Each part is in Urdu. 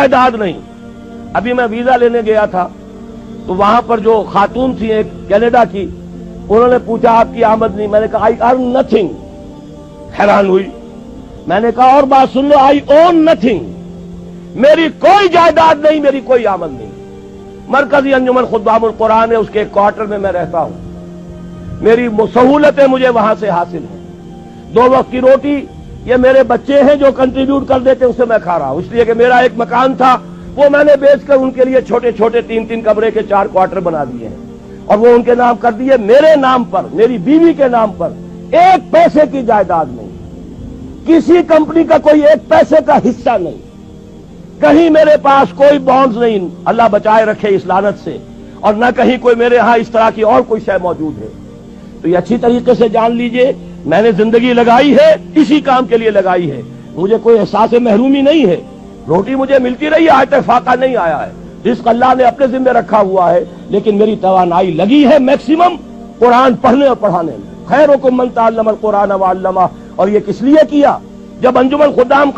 جائیداد نہیں. ابھی میں ویزا لینے گیا تھا تو وہاں پر جو خاتون تھی ایک کینیڈا کی, انہوں نے پوچھا آپ کی آمد نہیں. میں نے کہا آئی ارن نتھنگ. حیران ہوئی. میں نے کہا اور بات سن لو, آئی اون نتھنگ. میری کوئی جائیداد نہیں, میری کوئی آمد نہیں. مرکزی انجمن خدام القرآن ہے, اس کے ایک کوارٹر میں رہتا ہوں. میری سہولتیں مجھے وہاں سے حاصل ہیں. 2 وقت کی روٹی یہ میرے بچے ہیں جو کنٹریبیوٹ کر دیتے, اس سے میں کھا رہا ہوں. اس لیے کہ میرا ایک مکان تھا, وہ میں نے بیچ کر ان کے لیے چھوٹے چھوٹے 3 کمرے کے 4 کوارٹر بنا دیے ہیں, اور وہ ان کے نام کر دیے. میرے نام پر, میری بیوی کے نام پر 1 پیسے کی جائیداد نہیں, کسی کمپنی کا کوئی 1 پیسے کا حصہ نہیں, کہیں میرے پاس کوئی بانڈز نہیں, اللہ بچائے رکھے اس لعنت سے, اور نہ کہیں کوئی میرے ہاں اس طرح کی اور کوئی شے موجود ہے. تو یہ اچھی طریقے سے جان لیجئے, میں نے زندگی لگائی ہے اسی کام کے لیے لگائی ہے. مجھے کوئی احساس محرومی نہیں ہے, روٹی مجھے ملتی رہی ہے, آج تک فاقہ نہیں آیا ہے. رزق اللہ نے اپنے ذمہ رکھا ہوا ہے, لیکن میری توانائی لگی ہے میکسیمم قرآن پڑھنے اور پڑھانے میں. خیرکم من تعلم القرآن وعلمہ. اور یہ کس لیے کیا؟ جب انجمن خدام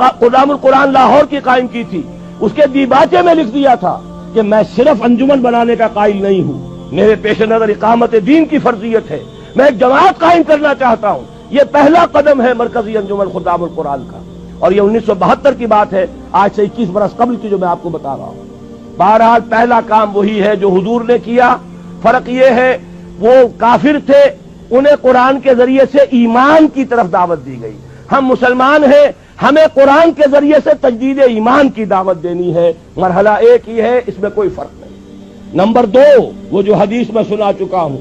القرآن لاہور کی قائم کی تھی, اس کے دیباچے میں لکھ دیا تھا کہ میں صرف انجمن بنانے کا قائل نہیں ہوں, میرے پیش نظر اقامت دین کی فرضیت ہے, میں ایک جماعت قائم کرنا چاہتا ہوں. یہ پہلا قدم ہے مرکزی انجمن خدام القرآن کا, اور یہ 1972 کی بات ہے, آج سے 21 برس قبل کی جو میں آپ کو بتا رہا ہوں. بہرحال پہلا کام وہی ہے جو حضور نے کیا. فرق یہ ہے وہ کافر تھے, انہیں قرآن کے ذریعے سے ایمان کی طرف دعوت دی گئی. ہم مسلمان ہیں, ہمیں قرآن کے ذریعے سے تجدید ایمان کی دعوت دینی ہے. مرحلہ ایک ہی ہے, اس میں کوئی فرق نہیں. نمبر 2, وہ جو حدیث میں سنا چکا ہوں,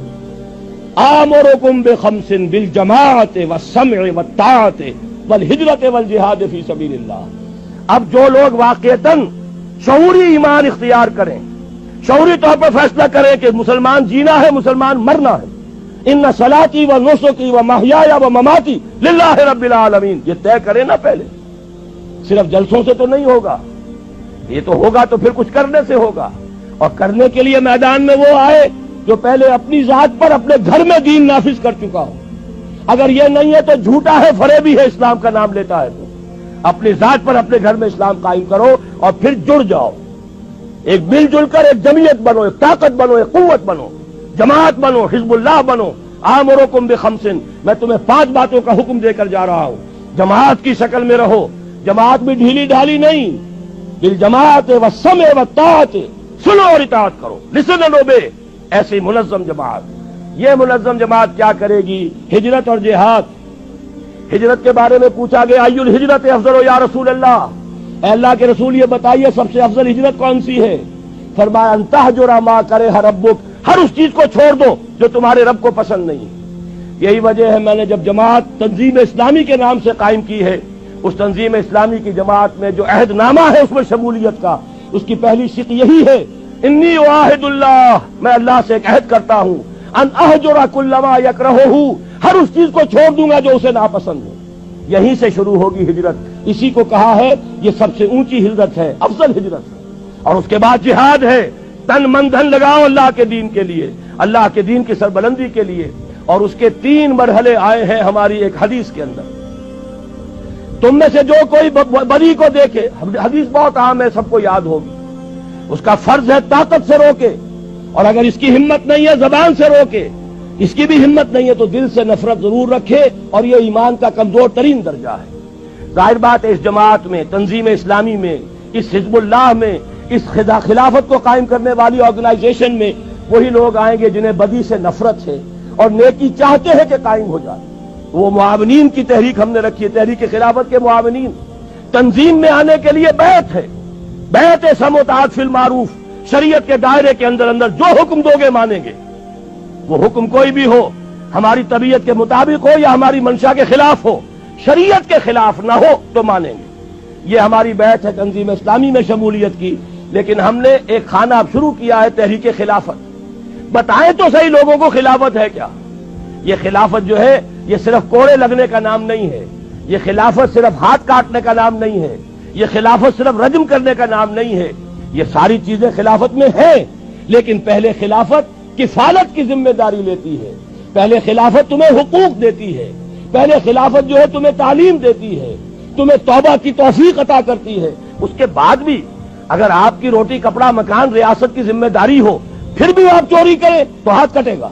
آمرکم بخمس بالجماعت والسمع والطاعت والہجرت والجہاد فی سبیل اللہ. اب جو لوگ واقعتاً شعوری ایمان اختیار کریں, شعوری طور پر فیصلہ کریں کہ مسلمان جینا ہے, مسلمان مرنا ہے, ان صلاتی و نسکی و محیای و مماتی للہ رب العالمین, یہ طے کرے نا پہلے. صرف جلسوں سے تو نہیں ہوگا, یہ تو ہوگا تو پھر کچھ کرنے سے ہوگا. اور کرنے کے لیے میدان میں وہ آئے جو پہلے اپنی ذات پر اپنے گھر میں دین نافذ کر چکا ہو. اگر یہ نہیں ہے تو جھوٹا ہے, فریبی ہے, اسلام کا نام لیتا ہے. تو اپنی ذات پر اپنے گھر میں اسلام قائم کرو اور پھر جڑ جاؤ, ایک مل جل کر ایک جمعیت بنو, ایک طاقت بنو, ایک قوت بنو, جماعت بنو, حزب اللہ بنو. آمرکم بخمس, میں تمہیں 5 باتوں کا حکم دے کر جا رہا ہوں. جماعت کی شکل میں رہو, جماعت بھی ڈھیلی ڈھالی نہیں, بالجماعت والسمع والطاعت, سنو اور اطاعت کرو, لسن اینڈ اوبے. ایسی منظم جماعت. یہ منظم جماعت کیا کرے گی؟ ہجرت اور جہاد. ہجرت کے بارے میں پوچھا گیا, ای الہجرت افضل یا رسول اللہ, اے اللہ کے رسول یہ بتائیے سب سے افضل ہجرت کون سی ہے؟ فرمایا ان تہجر ما کرہ ربک, ہر اس چیز کو چھوڑ دو جو تمہارے رب کو پسند نہیں. یہی وجہ ہے میں نے جب جماعت تنظیم اسلامی کے نام سے قائم کی ہے, اس تنظیم اسلامی کی جماعت میں جو عہد نامہ ہے اس میں شمولیت کا, اس کی پہلی شق یہی ہے, انی اعاہد اللہ, میں اللہ سے ایک عہد کرتا ہوں, ان اہجر کل ما یکرہہ, ہر اس چیز کو چھوڑ دوں گا جو اسے ناپسند ہے. یہیں سے شروع ہوگی ہجرت. اسی کو کہا ہے یہ سب سے اونچی ہجرت ہے, افضل ہجرت ہے. اور اس کے بعد جہاد ہے, تن من دھن لگاؤ اللہ کے دین کے لیے, اللہ کے دین کی سربلندی کے لیے. اور اس کے 3 مرحلے آئے ہیں ہماری ایک حدیث کے اندر. تم میں سے جو کوئی بری کو دیکھے, حدیث بہت عام ہے, سب کو یاد ہوگی, اس کا فرض ہے طاقت سے روکے, اور اگر اس کی ہمت نہیں ہے زبان سے روکے, اس کی بھی ہمت نہیں ہے تو دل سے نفرت ضرور رکھے, اور یہ ایمان کا کمزور ترین درجہ ہے. ظاہر بات ہے اس جماعت میں, تنظیم اسلامی میں, اس حزب اللہ میں, اس خلافت کو قائم کرنے والی آرگنائزیشن میں وہی لوگ آئیں گے جنہیں بدی سے نفرت ہے اور نیکی چاہتے ہیں کہ قائم ہو جائے. وہ معاونین کی تحریک ہم نے رکھی ہے, تحریک خلافت کے معاونین. تنظیم میں آنے کے لیے بیعت ہے, بیعت سمع و اطاعت فی المعروف, شریعت کے دائرے کے اندر اندر جو حکم دو گے مانیں گے. وہ حکم کوئی بھی ہو, ہماری طبیعت کے مطابق ہو یا ہماری منشا کے خلاف ہو, شریعت کے خلاف نہ ہو تو مانیں گے. یہ ہماری بیعت ہے تنظیم اسلامی میں شمولیت کی. لیکن ہم نے ایک خانہ اب شروع کیا ہے, تحریک خلافت. بتائیں تو صحیح لوگوں کو خلافت ہے کیا؟ یہ خلافت جو ہے یہ صرف کوڑے لگنے کا نام نہیں ہے, یہ خلافت صرف ہاتھ کاٹنے کا نام نہیں ہے, یہ خلافت صرف رجم کرنے کا نام نہیں ہے. یہ ساری چیزیں خلافت میں ہیں, لیکن پہلے خلافت کفالت کی ذمہ داری لیتی ہے, پہلے خلافت تمہیں حقوق دیتی ہے, پہلے خلافت جو ہے تمہیں تعلیم دیتی ہے, تمہیں توبہ کی توفیق عطا کرتی ہے. اس کے بعد بھی اگر آپ کی روٹی کپڑا مکان ریاست کی ذمہ داری ہو پھر بھی آپ چوری کریں تو ہاتھ کٹے گا.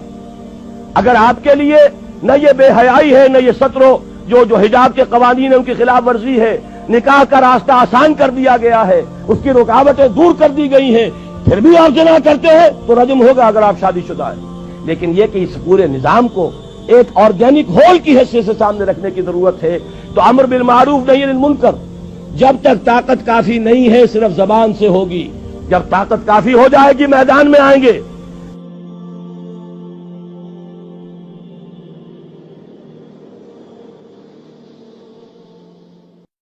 اگر آپ کے لیے نہ یہ بے حیائی ہے، نہ یہ سترو جو حجاب کے قوانین ہیں ان کی خلاف ورزی ہے، نکاح کا راستہ آسان کر دیا گیا ہے، اس کی رکاوٹیں دور کر دی گئی ہیں، پھر بھی آپ زنا کرتے ہیں تو رجم ہوگا اگر آپ شادی شدہ ہیں. لیکن یہ کہ اس پورے نظام کو ایک آرگینک ہول کی حیثیت سے سامنے رکھنے کی ضرورت ہے. تو امر بالمعروف نہی عن المنکر جب تک طاقت کافی نہیں ہے صرف زبان سے ہوگی. جب طاقت کافی ہو جائے گی میدان میں آئیں گے.